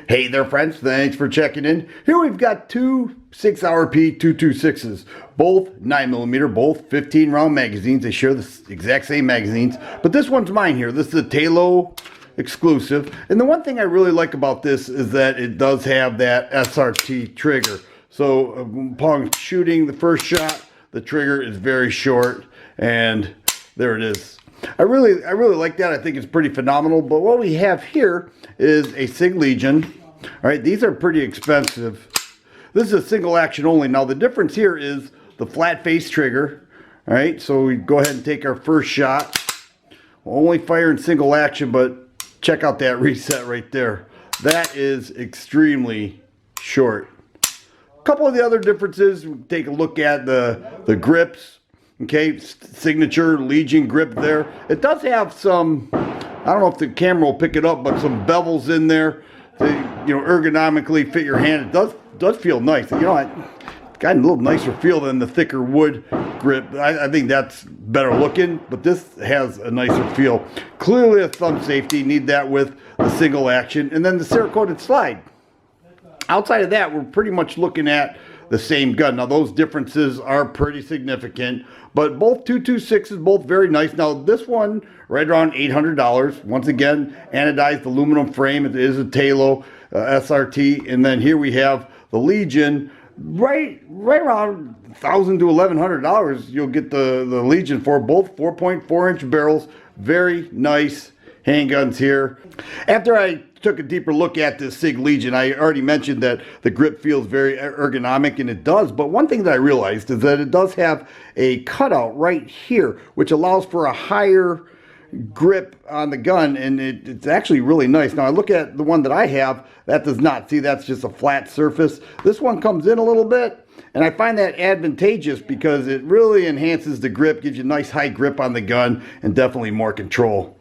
Hey there friends, thanks for checking in. Here we've got two Sig Sauer P226s, both 9mm, both 15 round magazines. They share the exact same magazines, but this one's mine here. This is a TALO Exclusive. And the one thing I really like about this is that it does have that SRT trigger. So upon shooting the first shot, the trigger is very short, and there it is. I really like that. I think it's pretty phenomenal. But what we have here is a Sig Legion. All right, these are pretty expensive. This is a single action only. Now the difference here is the flat face trigger. All right, so we go ahead and take our first shot. We'll only fire in single action, but check out that reset right there. That is extremely short. A couple of the other differences, we take a look at the grips. Okay, signature Legion grip there. It does have some, I don't know if the camera will pick it up, but some bevels in there to, ergonomically fit your hand. It does feel nice. It's got a little nicer feel than the thicker wood grip. I think that's better looking, but this has a nicer feel. Clearly a thumb safety, need that with the single action. And then the Cerakoted slide. Outside of that, we're pretty much looking at the same gun. Now those differences are pretty significant, but both 226s, both very nice. Now this one right around $800. Once again, anodized aluminum frame. It is a TALO SRT, and then here we have the Legion. Right around $1,000 to $1,100. You'll get the Legion for both 4.4-inch barrels. Very nice handguns here. After I took a deeper look at this Sig Legion, I already mentioned that the grip feels very ergonomic, and it does, but one thing that I realized is that it does have a cutout right here, which allows for a higher grip on the gun, and it's actually really nice. Now I look at the one that I have, that does not. See, that's just a flat surface. This one comes in a little bit, and I find that advantageous because it really enhances the grip, gives you a nice high grip on the gun, and definitely more control.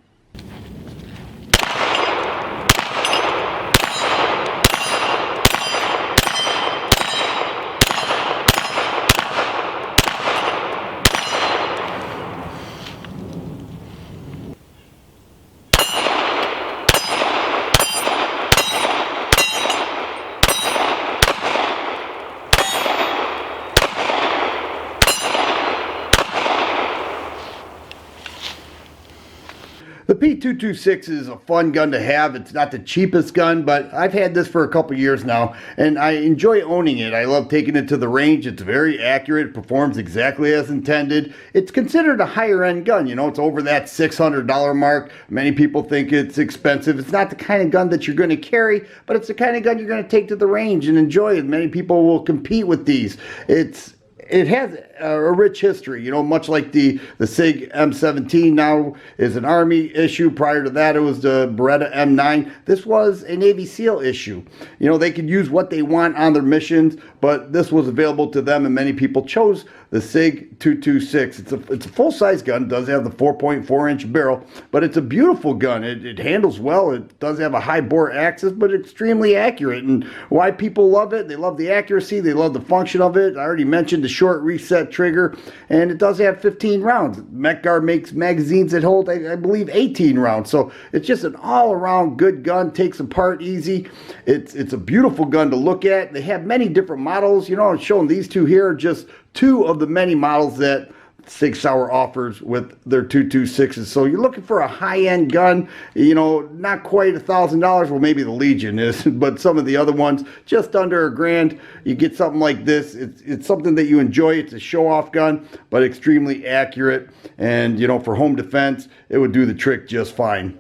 The P226 is a fun gun to have. It's not the cheapest gun, but I've had this for a couple years now, and I enjoy owning it. I love taking it to the range. It's very accurate. It performs exactly as intended. It's considered a higher end gun. It's over that $600 mark. Many people think it's expensive. It's not the kind of gun that you're going to carry, but it's the kind of gun you're going to take to the range and enjoy it. Many people will compete with these. It has a rich history, much like the Sig M17 now is an Army issue. Prior to that, it was the Beretta M9. This was a Navy SEAL issue. They could use what they want on their missions, but this was available to them, and many people chose the Sig 226. It's a full-size gun. It does have the 4.4-inch barrel, but it's a beautiful gun. It handles well. It does have a high bore axis, but extremely accurate. And why people love it, they love the accuracy, they love the function of it. I already mentioned the short reset trigger, and it does have 15 rounds. Mech-Guard makes magazines that hold, I believe, 18 rounds. So it's just an all-around good gun, takes apart easy. It's a beautiful gun to look at. They have many different models. I'm showing these two here, just two of the many models that Sig Sauer offers with their 226s. So you're looking for a high-end gun, not quite $1,000. Well, maybe the Legion is, but some of the other ones just under $1,000. You get something like this. It's something that you enjoy. It's a show-off gun, but extremely accurate. And for home defense, it would do the trick just fine.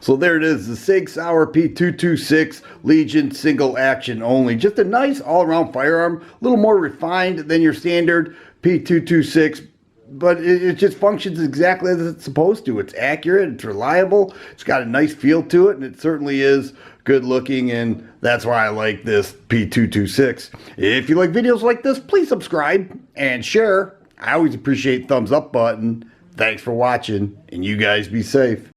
So there it is, the Sig Sauer P226 Legion single action only. Just a nice all-around firearm, a little more refined than your standard P226, but it just functions exactly as it's supposed to. It's accurate, it's reliable, it's got a nice feel to it, and it certainly is good looking, and that's why I like this P226. If you like videos like this, please subscribe and share. I always appreciate thumbs up button. Thanks for watching, and you guys be safe.